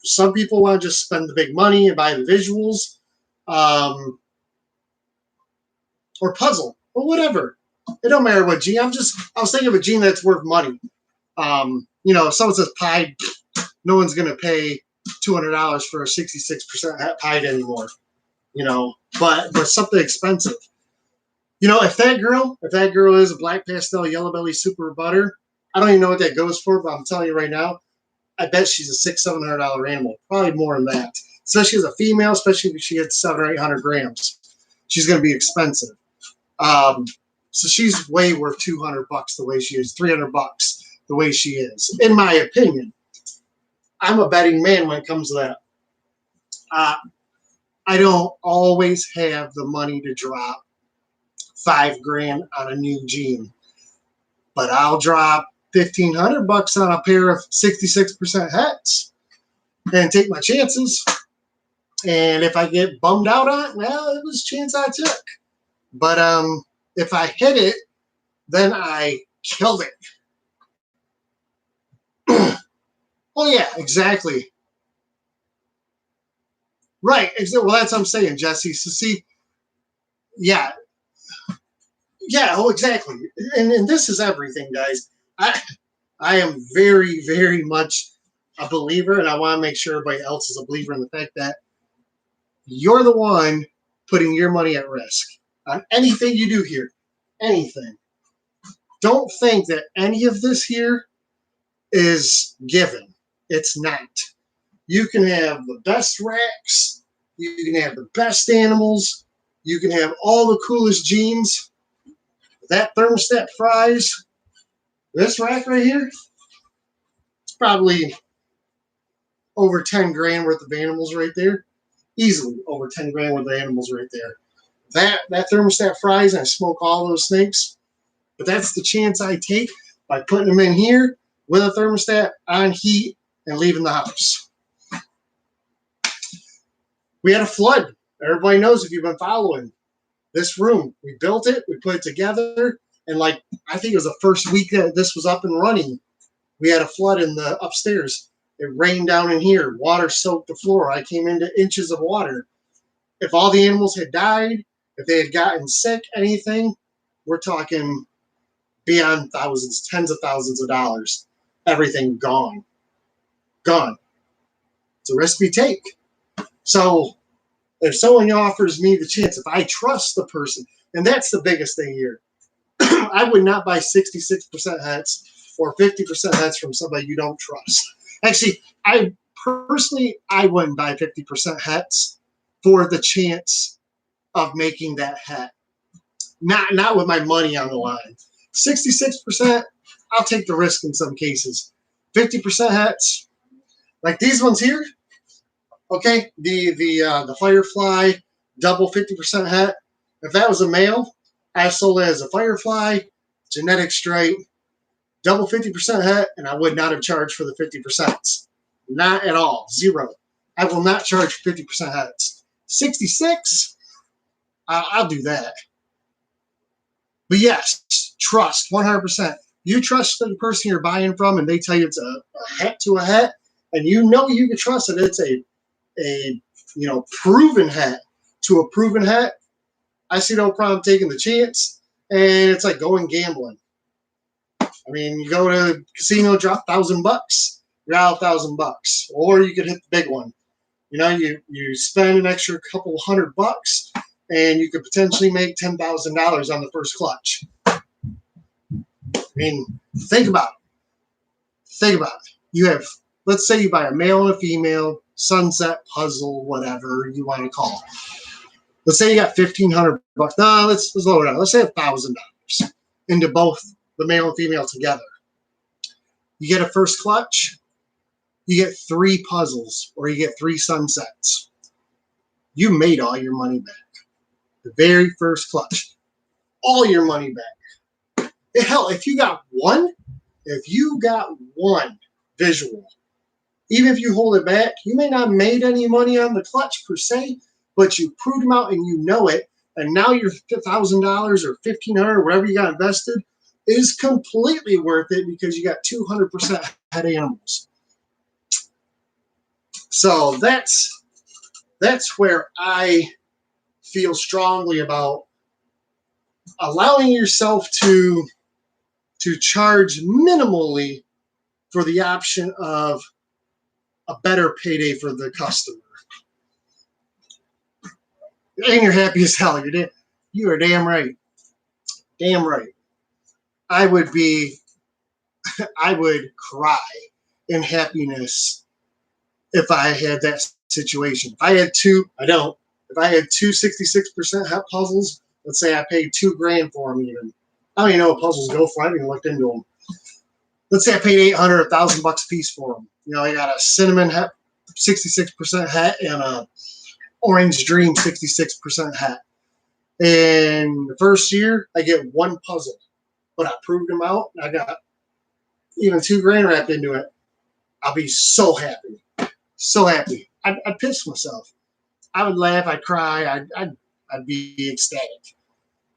Some people want to just spend the big money and buy the visuals, or puzzle, or whatever. It don't matter what gene. I was thinking of a gene that's worth money. If someone says pied, no one's gonna pay $200 for a 66% pied anymore. But something expensive. If that girl is a black pastel yellow belly super butter, I don't even know what that goes for, but I'm telling you right now, I bet she's a $600-700 animal, probably more than that. Especially as a female, especially if she hits 700 or 800 grams, she's going to be expensive. So she's way worth $200 the way she is, $300 the way she is, in my opinion. I'm a betting man when it comes to that. I don't always have the money to drop $5,000 on a new gene, but I'll drop $1,500 on a pair of 66% hets and take my chances. And if I get bummed out on it, well, it was a chance I took. But if I hit it, then I killed it. Oh yeah, exactly. Right. Well, that's what I'm saying, Jesse. So see, yeah. Yeah, oh, exactly. And this is everything, guys. I am very, very much a believer, and I want to make sure everybody else is a believer in the fact that you're the one putting your money at risk on anything you do here. Anything. Don't think that any of this here is given. It's not. You can have the best racks. You can have the best animals. You can have all the coolest genes. That thermostat fries. This rack right here, it's probably over $10,000 worth of animals right there. Easily over $10,000 worth of animals right there. That thermostat fries, and I smoke all those snakes. But that's the chance I take by putting them in here with a thermostat on heat and leaving the house. We had a flood. Everybody knows if you've been following this room. We built it, we put it together, and I think it was the first week that this was up and running, we had a flood in the upstairs. It rained down in here. Water soaked the floor. I came into inches of water. If all the animals had died, if they had gotten sick, anything, we're talking beyond thousands, tens of thousands of dollars. Everything gone. Gone. It's a risk we take. So if someone offers me the chance, if I trust the person, and that's the biggest thing here, I would not buy 66% hets or 50% hets from somebody you don't trust. Actually, I wouldn't buy 50% hets for the chance of making that het. Not with my money on the line. 66%, I'll take the risk in some cases. 50% hets, Like these ones here, okay, the Firefly double 50% het. If that was a male, I sold it as a Firefly, genetic stripe, double 50% het, and I would not have charged for the 50%. Not at all. Zero. I will not charge 50% hets. 66, I'll do that. But yes, trust 100%. You trust the person you're buying from, and they tell you it's a het to a het, and you know you can trust that it's a proven het to a proven het. I see no problem taking the chance, and it's like going gambling. I mean, you go to a casino, drop $1,000, you're out $1,000, or you could hit the big one. You know, you spend an extra couple $100, and you could potentially make $10,000 on the first clutch. I mean, think about it. Think about it. You have, let's say you buy a male and a female, sunset, puzzle, whatever you want to call it. Let's say you got $1,500. No, let's lower it down. Let's say $1,000 into both the male and female together. You get a first clutch, you get 3 puzzles, or you get 3 sunsets. You made all your money back. The very first clutch. All your money back. Hell, if you got one visual, even if you hold it back, you may not have made any money on the clutch per se, but you proved them out and you know it, and now your $1,000 or $1,500, whatever you got invested, is completely worth it because you got 200% het animals. So that's where I feel strongly about allowing yourself to charge minimally for the option of a better payday for the customer. And you're happy as hell. You are damn right. Damn right. I would cry in happiness if I had that situation. If I had two 66% het puzzles, let's say I paid $2,000 for them even. I don't even know what puzzles go for. I haven't even looked into them. Let's say I paid $800, $1,000 a piece for them. You know, I got a cinnamon het, 66% het, and a orange dream 66% het. And the first year, I get 1 puzzle, but I proved them out, and I got even $2,000 wrapped into it. I'll be so happy, so happy. I'd piss myself. I would laugh. I'd cry. I'd be ecstatic.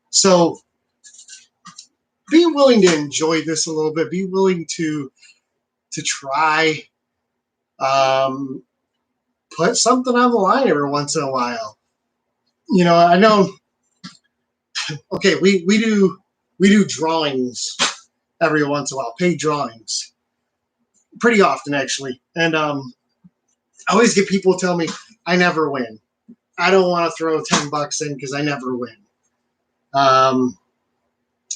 So be willing to enjoy this a little bit. Be willing to try. Put something on the line every once in a while. You know, I know. Okay, we do drawings every once in a while, paid drawings, pretty often actually, and I always get people tell me I never win. I don't want to throw $10 in because I never win.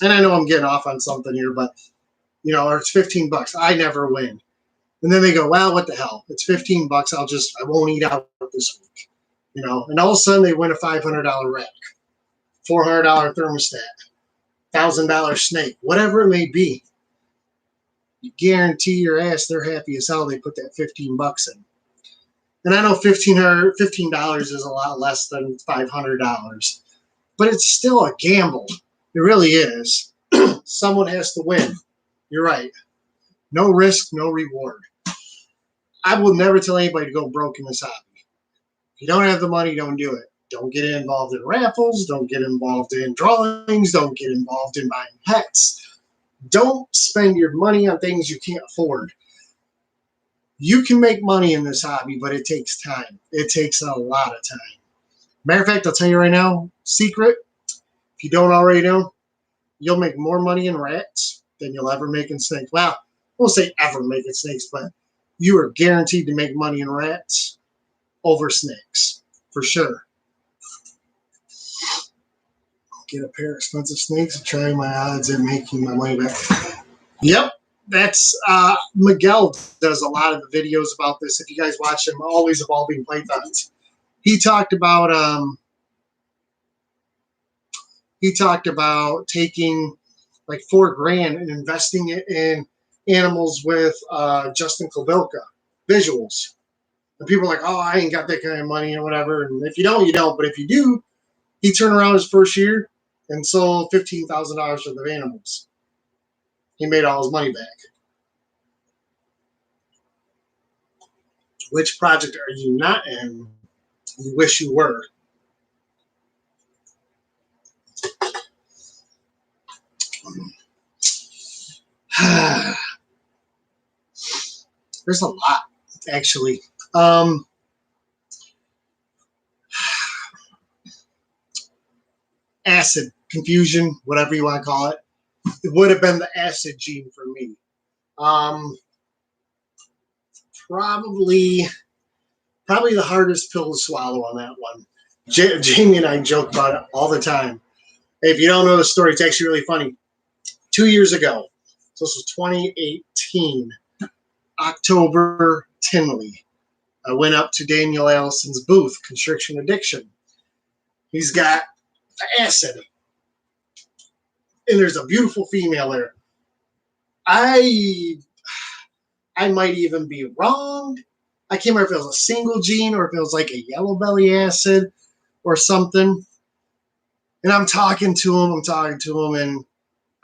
And I know I'm getting off on something here, but or it's $15. I never win. And then they go, well, what the hell? It's $15. I won't eat out this week. And all of a sudden they win a $500 rack, $400 thermostat, $1,000 snake, whatever it may be. You guarantee your ass they're happy as hell they put that $15 in. And I know $15 is a lot less than $500, but it's still a gamble. It really is. Someone has to win. You're right. No risk, no reward. I will never tell anybody to go broke in this hobby. If you don't have the money, don't do it. Don't get involved in raffles. Don't get involved in drawings. Don't get involved in buying pets. Don't spend your money on things you can't afford. You can make money in this hobby, but it takes time. It takes a lot of time. Matter of fact, I'll tell you right now, secret, if you don't already know, you'll make more money in rats than you'll ever make in snakes. Well, I won't say ever make in snakes, but you are guaranteed to make money in rats over snakes, for sure. Get a pair of expensive snakes and try my odds at making my money back. Yep, that's Miguel does a lot of the videos about this. If you guys watch him, Always Evolving Pythons, he talked about taking like $4,000 and investing it in animals with Justin Kobylka. visuals. And people are like, oh, I ain't got that kind of money or whatever. And if you don't, you don't. But if you do, he turned around his first year and sold $15,000 worth of animals. He made all his money back. Which project are you not in? You wish you were. There's a lot, actually. Acid, confusion, whatever you want to call it. It would have been the acid gene for me. Probably the hardest pill to swallow on that one. Jamie and I joke about it all the time. If you don't know the story, it's actually really funny. 2 years ago, so this was 2018, October, Tinley. I went up to Daniel Allison's booth, Constriction Addiction. He's got acid. And there's a beautiful female there. I might even be wrong. I can't remember if it was a single gene or if it was like a yellow belly acid or something. And I'm talking to him, and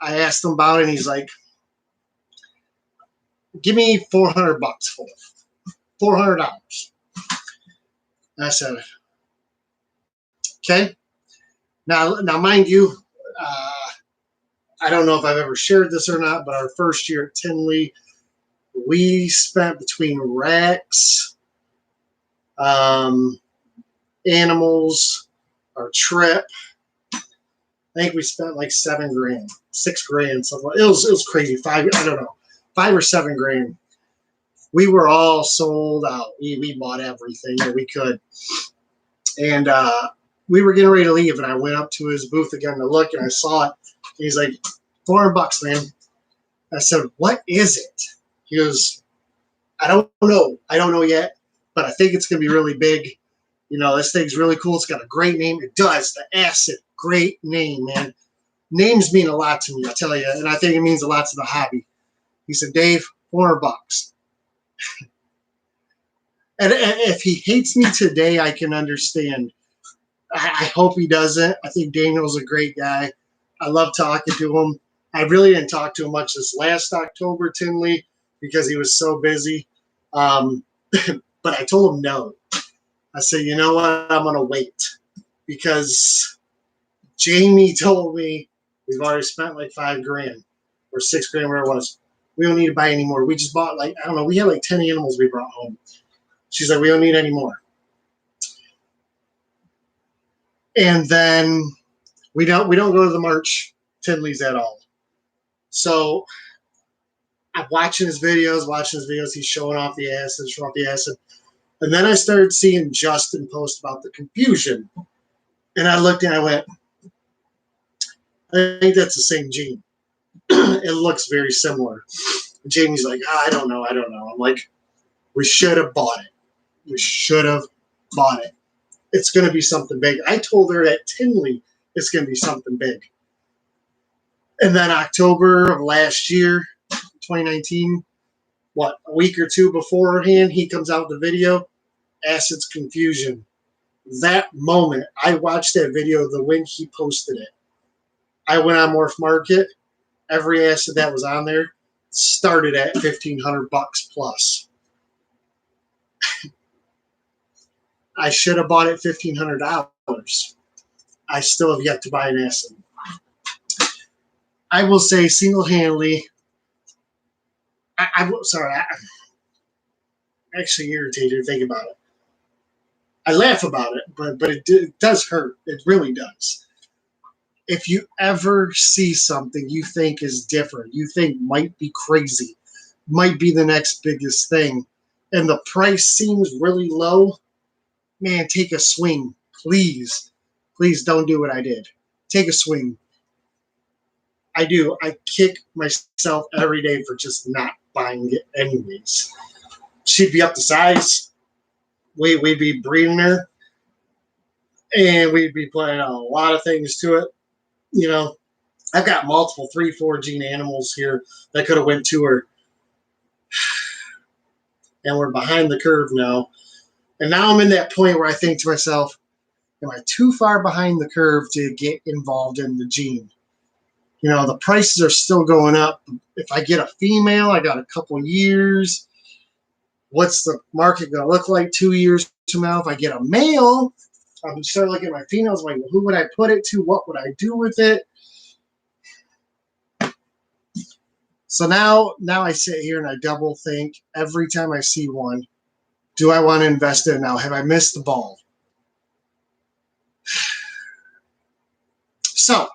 I asked him about it, and he's like, give me $400 for it. $400. And I said, okay. Now, mind you, I don't know if I've ever shared this or not, but our first year at Tinley, we spent between racks, animals, our trip. I think we spent like $7 grand, $6 grand, something. It was crazy. $5 or $7 grand. We were all sold out. We bought everything that we could, and we were getting ready to leave. And I went up to his booth again to look, and I saw it. And he's like, $400, man. I said, what is it? He goes, I don't know. I don't know yet, but I think it's going to be really big. You know, this thing's really cool. It's got a great name. It does. The Acid. Great name, man. Names mean a lot to me, I tell you, and I think it means a lot to the hobby. He said, Dave, $400. And if he hates me today, I can understand. I hope he doesn't. I think Daniel's a great guy. I love talking to him. I really didn't talk to him much this last October, Tinley, because he was so busy. But I told him no. I said, you know what? I'm going to wait. Because Jamie told me we've already spent like $5 grand or $6 grand, whatever it was. We don't need to buy any more. We just bought we had like 10 animals we brought home. She's like, we don't need any more. And then we don't go to the March Tinleys at all. So I'm watching his videos. He's showing off the acid. And then I started seeing Justin post about the confusion. And I looked and I went, I think that's the same gene. It looks very similar. And Jamie's like, I don't know. I'm like, we should have bought it. It's going to be something big. I told her at Tinley it's going to be something big. And then October of last year, 2019, a week or two beforehand, he comes out with the video, Acid's Confusion. That moment, I watched that video the when he posted it. I went on Morph Market. Every acid that was on there started at $1,500 plus. I should have bought it $1,500. I still have yet to buy an acid. I will say single-handedly, I'm actually irritated to think about it. I laugh about it, but it does hurt. It really does. If you ever see something you think is different, you think might be crazy, might be the next biggest thing, and the price seems really low, man, take a swing. Please. Please don't do what I did. Take a swing. I do. I kick myself every day for just not buying it anyways. She'd be up to size. We'd be breeding her. And we'd be putting a lot of things to it. You know, I've got multiple 3-4 gene animals here that could have went to her. and we're behind the curve now. And now I'm in that point where I think to myself, am I too far behind the curve to get involved in the gene? You know, the prices are still going up. If I get a female, I got a couple years. What's the market going to look like 2 years from now? If I get a male, I'm starting looking at my females, like, well, who would I put it to? What would I do with it? So now I sit here and I double think every time I see one, do I want to invest in it now? Have I missed the ball? So,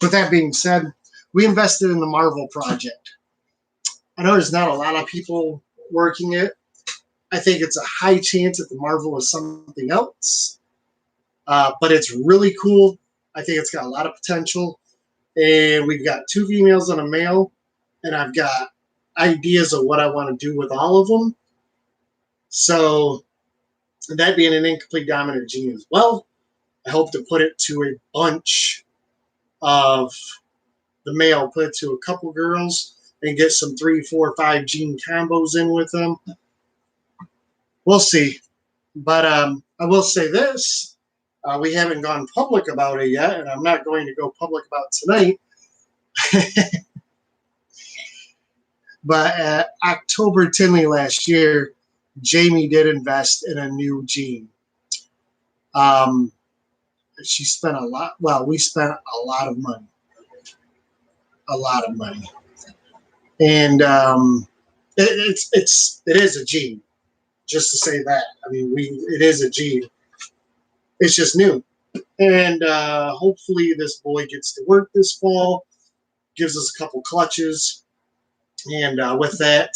with that being said, we invested in the Marvel project. I know there's not a lot of people working it. I think it's a high chance that the Marvel is something else. But it's really cool. I think it's got a lot of potential. And we've got 2 females and a male. And I've got ideas of what I want to do with all of them. So that being an incomplete dominant gene as well, I hope to put it to a bunch of the male, put it to a couple girls, and get some 3, 4, 5 gene combos in with them. We'll see. But I will say this. We haven't gone public about it yet, and I'm not going to go public about tonight. But October Tinley last year, Jamie did invest in a new gene. She spent a lot. Well, we spent a lot of money. A lot of money. And it is a gene. Just to say that. I mean, it is a gene. It's just new. And hopefully this boy gets to work this fall, gives us a couple clutches. And with that,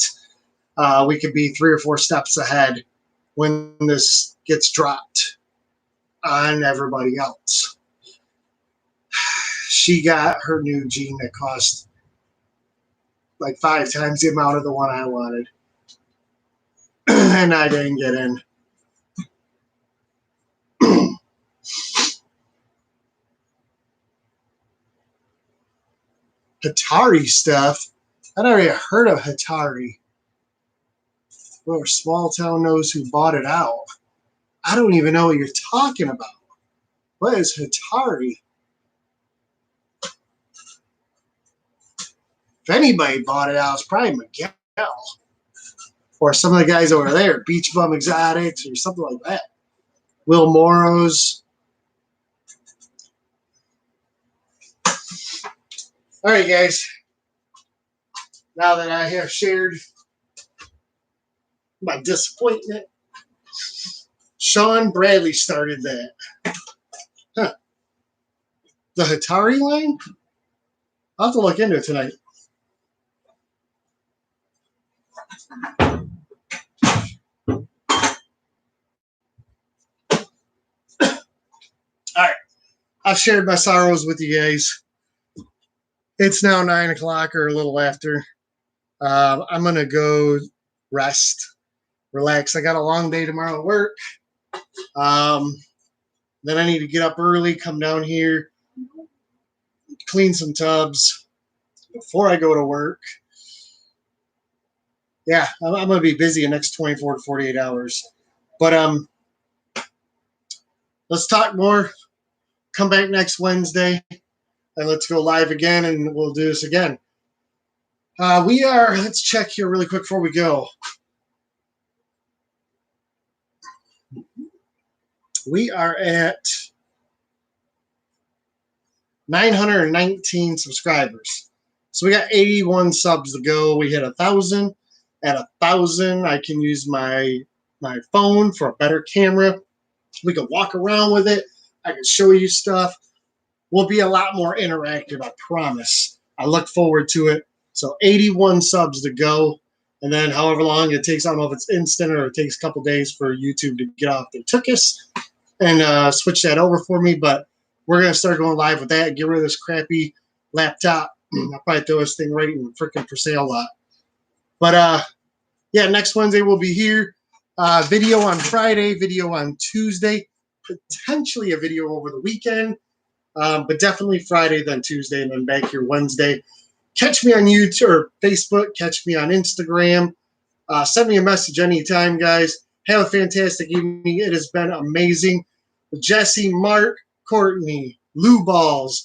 we could be 3 or 4 steps ahead when this gets dropped on everybody else. She got her new gene that cost like 5 times the amount of the one I wanted. And I didn't get in. Hatari stuff. I never even heard of Hatari. Or Small Town knows who bought it out. I don't even know what you're talking about. What is Hatari? If anybody bought it out, it's probably Miguel. Or some of the guys over there, Beach Bum Exotics or something like that. Will Morrow's. All right, guys. Now that I have shared my disappointment, Sean Bradley started that. Huh. The Hatari line? I'll have to look into it tonight. All right. I've shared my sorrows with you guys. It's now 9 o'clock or a little after. I'm going to go rest, relax. I got a long day tomorrow at work. Then I need to get up early, come down here, clean some tubs before I go to work. Yeah, I'm going to be busy the next 24 to 48 hours. But let's talk more. Come back next Wednesday, and let's go live again, and we'll do this again. Let's check here really quick before we go. We are at 919 subscribers. So we got 81 subs to go. We hit 1,000. At 1,000, I can use my phone for a better camera. We can walk around with it. I can show you stuff. We'll be a lot more interactive, I promise. I look forward to it. So 81 subs to go. And then however long it takes, I don't know if it's instant or it takes a couple days for YouTube to get off their tuchus and switch that over for me. But we're going to start going live with that. Get rid of this crappy laptop. I'll probably throw this thing right in the freaking for sale lot. But yeah, next Wednesday we'll be here. Video on Friday, video on Tuesday, potentially a video over the weekend, but definitely Friday, then Tuesday, and then back here Wednesday. Catch me on YouTube or Facebook. Catch me on Instagram. Send me a message anytime, guys. Have a fantastic evening. It has been amazing. Jesse, Mark, Courtney, Lou Balls,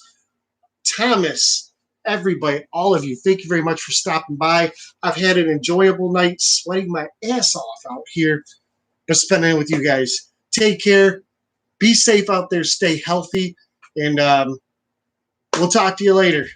Thomas, everybody, all of you, thank you very much for stopping by. I've had an enjoyable night, sweating my ass off out here, but spending it with you guys. Take care. Be safe out there. Stay healthy. And we'll talk to you later.